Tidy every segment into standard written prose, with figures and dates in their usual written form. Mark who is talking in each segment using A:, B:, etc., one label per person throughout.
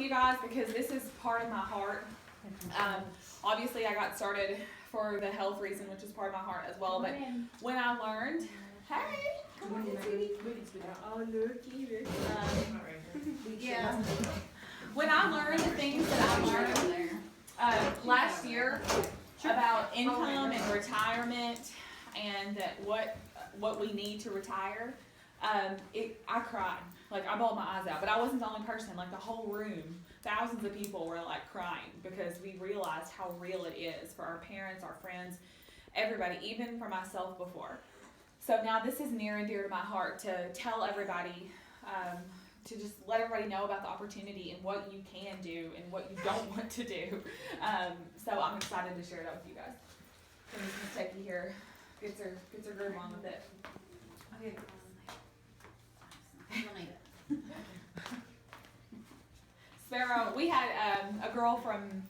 A: you guys because this is part of my heart. Obviously, I got started for the health reason, which is part of my heart as well. But when I learned, hey, come on, sweetie. Yeah. When I learned the things that I learned last year about income and retirement and what we need to retire, I cried. Like, I bawled my eyes out. But I wasn't the only person. Like, the whole room, thousands of people were, like, crying because we realized how real it is for our parents, our friends, everybody, even for myself before. So now this is near and dear to my heart to tell everybody, to just let everybody know about the opportunity and what you can do and what you don't want to do. So I'm excited to share that with you guys. So Miss Techie here gets her groove on with it. Okay. Sparrow, we had a girl from,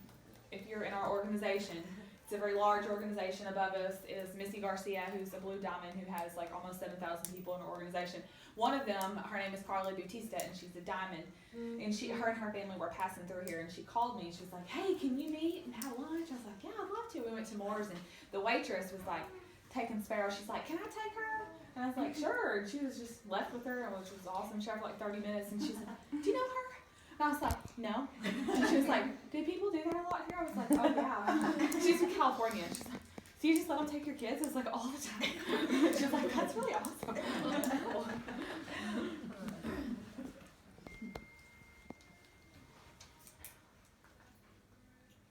A: if you're in our organization, it's a very large organization. Above us is Missy Garcia, who's a Blue Diamond, who has like almost 7,000 people in her organization. One of them, her name is Carly Bautista, and she's a diamond. And her and her family were passing through here, and she called me, and she was like, hey, can you meet and have lunch? I was like, yeah, I'd love to. We went to Moore's, and the waitress was like, taking Sparrow. She's like, can I take her? And I was like, sure. And she was just left with her, which was awesome. She had for like 30 minutes, and she's like, do you know her? And I was like, no. And she was like, do people do that a lot here? I was like, oh yeah. She's from California. She's like, so you just let them take your kids? It's like all the time. She's like, that's really awesome.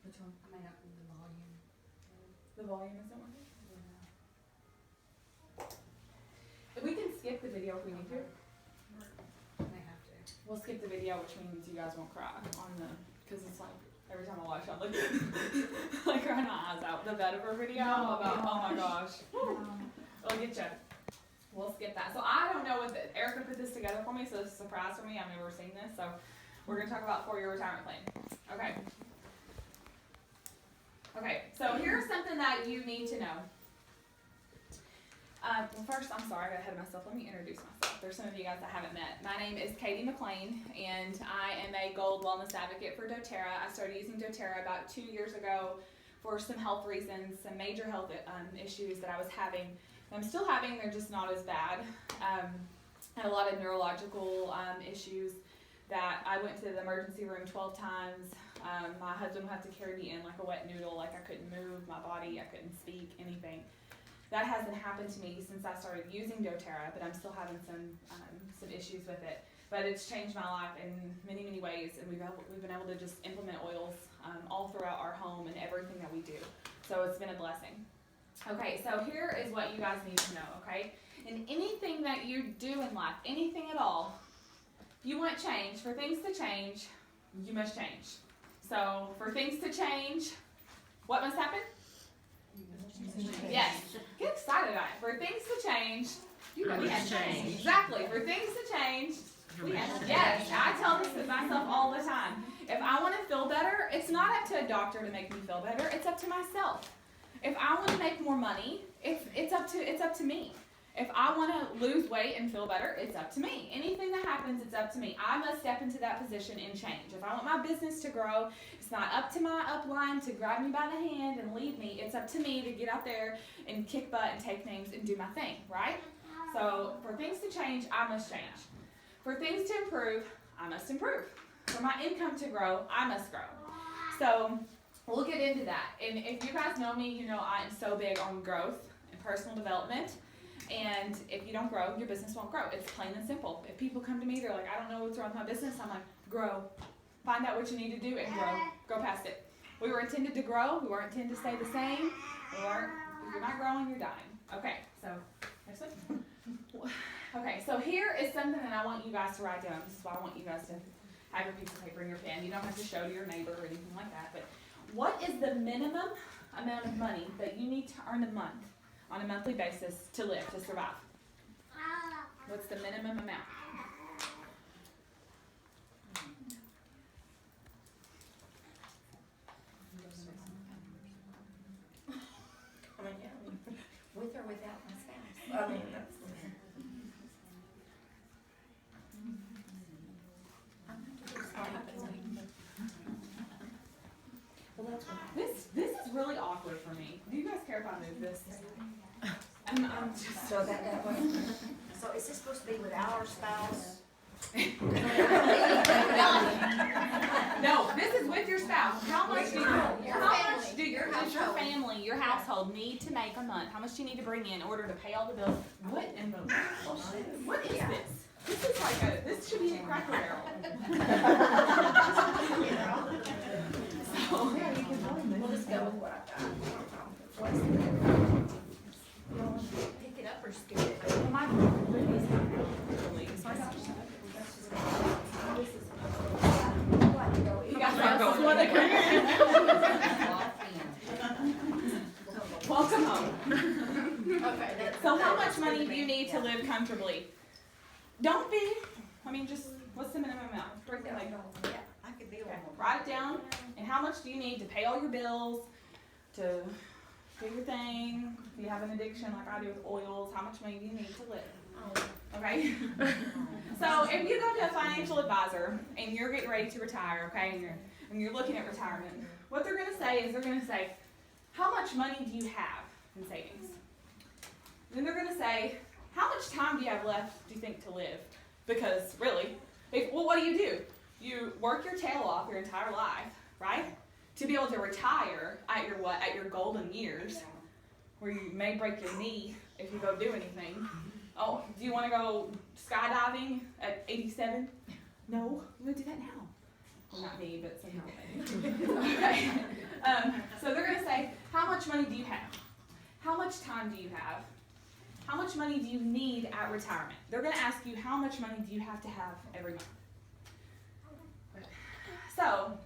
B: Which one? I may not need the volume.
A: The volume isn't working? We can skip the video if we need to.
B: May have to.
A: We'll skip the video, which means you guys won't cry because it's like every time I watch it, I'm like crying my eyes out. The vetiver video about, oh my gosh. It'll get you. We'll skip that. So I don't know Erica put this together for me, so it's a surprise for me. I've never seen this. So we're going to talk about 4-year retirement plan. Okay. Okay, so here's something that you need to know. Well, first, I'm sorry, I got ahead of myself. Let me introduce myself. There's some of you guys I haven't met. My name is Katie McLean, and I am a Gold Wellness Advocate for doTERRA. I started using doTERRA about 2 years ago for some health reasons, some major health issues that I was having. I'm still having, they're just not as bad. I had a lot of neurological issues that I went to the emergency room 12 times. My husband would have to carry me in like a wet noodle, like I couldn't move my body, I couldn't speak, anything. That hasn't happened to me since I started using doTERRA, but I'm still having some issues with it. But it's changed my life in many, many ways, and we've been able to just implement oils all throughout our home and everything that we do. So it's been a blessing. Okay, so here is what you guys need to know, okay? And anything that you do in life, anything at all, if you want change, for things to change, you must change. So for things to change, what must happen? Yes. Get excited about it. For things to change, you must change. Exactly. For things to change, yes. I tell this to myself all the time. If I want to feel better, it's not up to a doctor to make me feel better. It's up to myself. If I want to make more money, it's up to me. If I want to lose weight and feel better, it's up to me. Anything that happens, it's up to me. I must step into that position and change. If I want my business to grow, it's not up to my upline to grab me by the hand and lead me. It's up to me to get out there and kick butt and take names and do my thing, right? So for things to change, I must change. For things to improve, I must improve. For my income to grow, I must grow. So we'll get into that. And if you guys know me, you know I am so big on growth and personal development. And if you don't grow, your business won't grow. It's plain and simple. If people come to me, they're like, I don't know what's wrong with my business. I'm like, grow. Find out what you need to do and grow. Go past it. We were intended to grow. We weren't intended to stay the same. If you're not growing, you're dying. Okay, so next one. Okay, so here is something that I want you guys to write down. This is why I want you guys to have your piece of paper and your pen. You don't have to show to your neighbor or anything like that. But what is the minimum amount of money that you need to earn a month on a monthly basis to live, to survive? What's the minimum amount?
B: With or without my spouse? I mean, that's... I'm not sure what happens when
A: harder for me. Do you guys care if I move this? I'm just.
B: So that way.
C: So is this supposed to be without our spouse?
A: No, this is with your spouse. How much do your family, your household need to make a month? How much do you need to bring in order to pay all the bills? What in the world? What is this? This is like this should be a Cracker Barrel. So,
B: We'll just go with what I've got.
C: Pick it up or scoot it?
A: well, my cookies not really, so I got you guys are going. Welcome home.
C: Okay.
A: So how much money do you need to live comfortably? Don't be, just, what's the minimum amount? Like,
C: I could be a
A: okay,
C: woman.
A: write it down, and how much do you need to pay all your bills, to do your thing, if you have an addiction like I do with oils, how much money do you need to live? Okay? So if you go to a financial advisor, and you're getting ready to retire, okay, and you're looking at retirement, what they're gonna say is, how much money do you have in savings? Then they're gonna say, how much time do you have left, do you think, to live? Because really, what do? You work your tail off your entire life, right? To be able to retire at your golden years, where you may break your knee if you go do anything. Oh, do you want to go skydiving at 87? No, I'm gonna do that now. Well, not me, but some people maybe. Okay. So they're gonna say, how much money do you have? How much time do you have? How much money do you need at retirement? They're going to ask you, how much money do you have to have every month? So,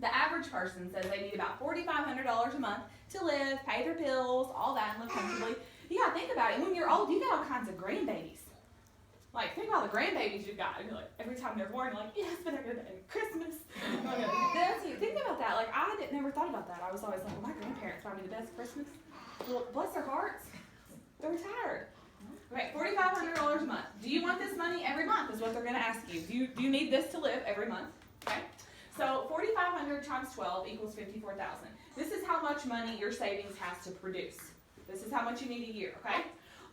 A: the average person says they need about $4,500 a month to live, pay their bills, all that, and live comfortably. You got to think about it. When you're old, you got all kinds of grandbabies. Like, think about the grandbabies you've got. You're like, every time they're born, you're like, yes, but they're going to have Christmas. Think about that. Like, I never thought about that. I was always like, well, my grandparents brought me the best Christmas. Well, bless their hearts. They're retired. Okay, $4,500 a month. Do you want this money every month is what they're going to ask you. Do you need this to live every month? Okay. So 4,500 times 12 equals 54,000. This is how much money your savings has to produce. This is how much you need a year, okay?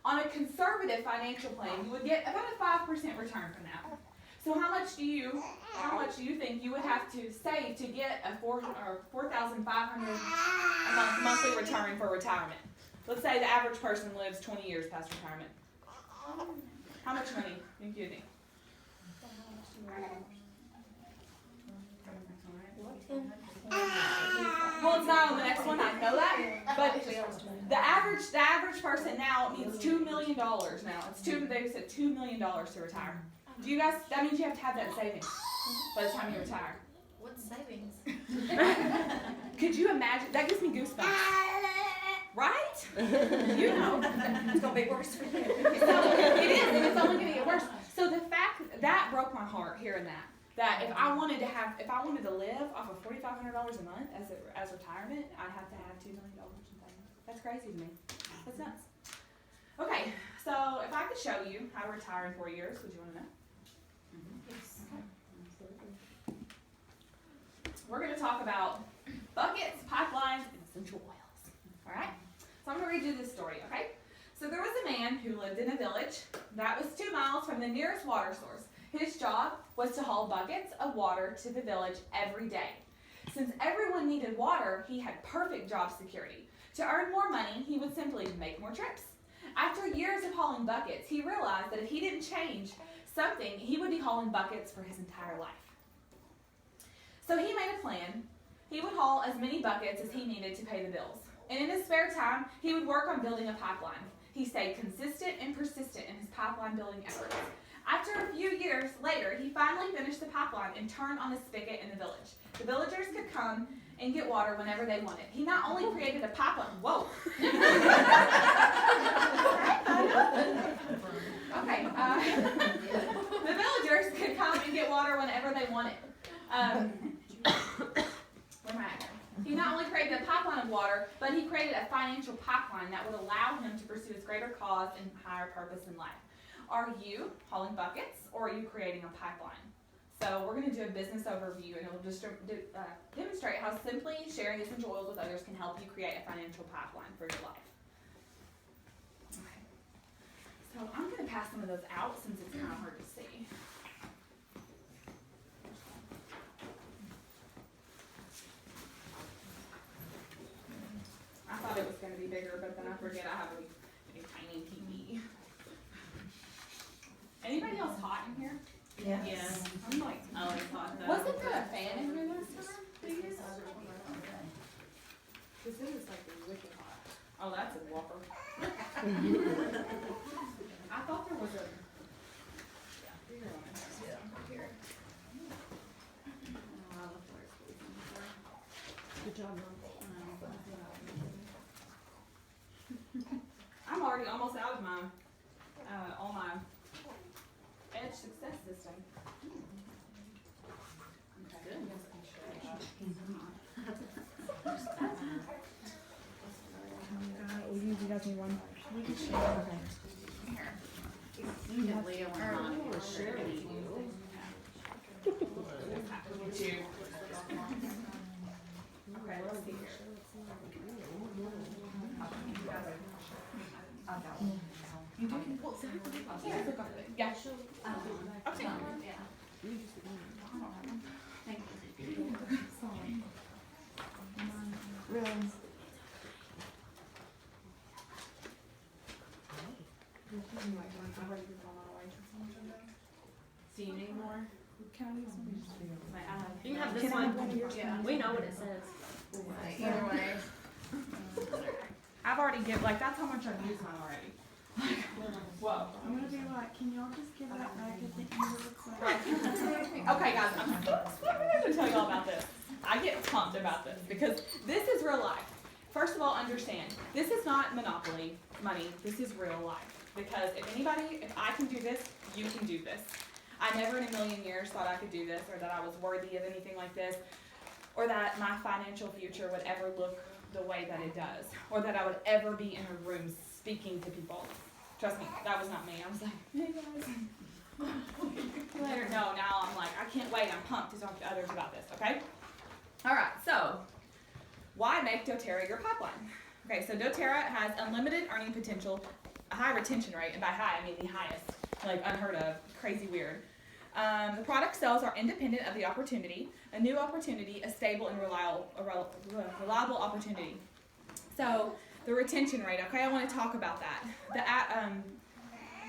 A: On a conservative financial plan, you would get about a 5% return from that. So how much do you think you would have to save to get a $4,500 a month monthly return for retirement? Let's say the average person lives 20 years past retirement. How much money do you think? Well, it's not on the next one, I know that, but the average person now needs $2 million now. They said $2 million to retire. Do you guys, that means you have to have that savings by the time you retire.
C: What's savings?
A: Could you imagine? That gives me goosebumps. Right? You know.
B: It's gonna be worse for you.
A: So it is, and it's only gonna get worse. So the fact that broke my heart hearing that if I wanted to live off of $4,500 a month as retirement, I'd have to have $2 million in savings. That's crazy to me. That's nuts. Okay, so if I could show you how to retire in 4 years, would you want to know?
C: Yes.
A: Okay. We're going to talk about buckets, pipelines, and essential oils. All right? So I'm going to read you this story, okay? So there was a man who lived in a village that was 2 miles from the nearest water source. His job was to haul buckets of water to the village every day. Since everyone needed water, he had perfect job security. To earn more money, he would simply make more trips. After years of hauling buckets, he realized that if he didn't change something, he would be hauling buckets for his entire life. So he made a plan. He would haul as many buckets as he needed to pay the bills. And in his spare time, he would work on building a pipeline. He stayed consistent and persistent in his pipeline building efforts. After a few years later, he finally finished the pipeline and turned on a spigot in the village. The villagers could come and get water whenever they wanted. He not only created a pipeline, whoa. Okay, the villagers could come and get water whenever they wanted. Where am I at? He not only created a pipeline of water, but he created a financial pipeline that would allow him to pursue his greater cause and higher purpose in life. Are you hauling buckets, or are you creating a pipeline? So we're going to do a business overview, and it'll just demonstrate how simply sharing essential oils with others can help you create a financial pipeline for your life. Okay. So I'm going to pass some of those out since it's kind of hard to see. I thought it was going to be bigger, but then I forget I have a tiny TV. Anybody else hot in here?
C: Yes.
A: I'm like,
C: Oh, it's hot though.
A: wasn't there a fan in here last time? Please? This is like wicked hot. Oh, that's a whopper. I thought there was a bigger one. Here.
C: Good job,
A: I'm already almost out of my, all my Edge success system. Okay.
D: You guys need one.
C: You have Leah one on.
A: Two. Okay, let's see here. You do? Yeah. Yeah. Okay.
C: Thank you.
D: Really?
C: Do you need more?
A: Can I use one?
C: You can have this
A: Can I
C: one.
A: have one of yours?
C: Yeah. We know what it says.
A: Either way. I've already that's how much I've used mine already. Whoa.
D: I'm gonna be like, can y'all just give that back at the end of the class?
A: Okay, guys, I'm going to tell you all about this. I get pumped about this because this is real life. First of all, understand, this is not Monopoly money. This is real life. Because if I can do this, you can do this. I never in a million years thought I could do this or that I was worthy of anything like this or that my financial future would ever look the way that it does or that I would ever be in a room speaking to people. Trust me, that was not me. I was like, hey guys. Later. No, now I'm like, I can't wait. I'm pumped to talk to others about this, okay? All right, so why make doTERRA your pipeline? Okay, so doTERRA has unlimited earning potential, a high retention rate, and by high, I mean the highest, like unheard of, crazy weird. The product sales are independent of the opportunity, a new opportunity, a stable and reliable opportunity. So the retention rate, okay, I want to talk about that.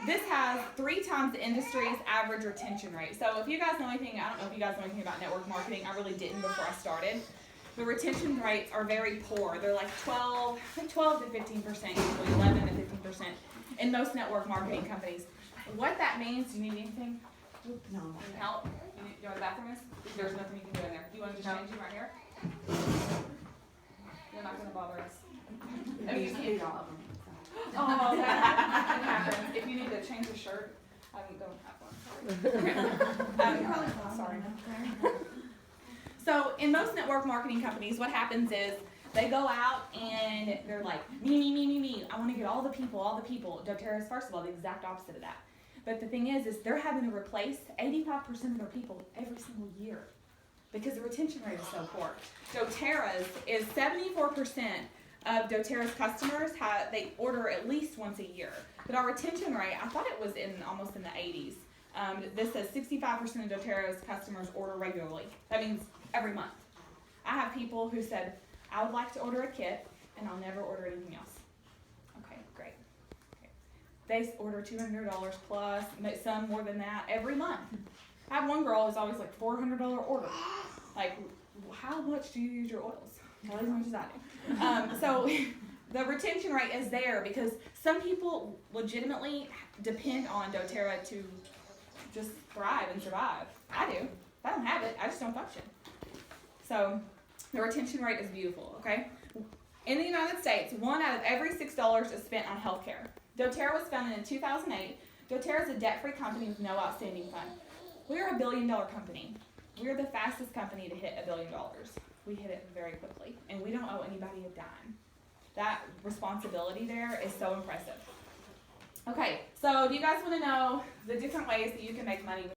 A: This has 3 times the industry's average retention rate. So if you guys know anything, I don't know if you guys know anything about network marketing. I really didn't before I started. The retention rates are very poor. They're like 12 to 15%, usually 11 to 15% in most network marketing companies. What that means, do you need anything?
D: No.
A: Any help? You know what the bathroom is? There's nothing you can do in there. Do you want to just change him right here? You're not going to bother us. If you can't,
D: all of them.
A: oh, that happens. If you need to change your shirt, I don't have one. Sorry. So in most network marketing companies, what happens is they go out and they're like, me. I want to get all the people. doTERRA is, first of all, the exact opposite of that. But the thing is they're having to replace 85% of their people every single year because the retention rate is so poor. doTERRA's is 74% of doTERRA's customers they order at least once a year. But our retention rate, I thought it was almost in the 80s. This says 65% of doTERRA's customers order regularly. That means every month. I have people who said, I would like to order a kit and I'll never order anything else. Okay, great. Okay. They order $200 plus, some more than that every month. I have one girl who's always like $400 order. Like, how much do you use your oils? Well, as much as I do. So the retention rate is there because some people legitimately depend on doTERRA to just thrive and survive. I do. If I don't have it, I just don't function. So the retention rate is beautiful, okay? In the United States, 1 out of every $6 is spent on healthcare. doTERRA was founded in 2008. doTERRA is a debt-free company with no outstanding fund. We are a $1 billion company. We are the fastest company to hit $1 billion. We hit it very quickly, and we don't owe anybody a dime. That responsibility there is so impressive. Okay, so do you guys want to know the different ways that you can make money?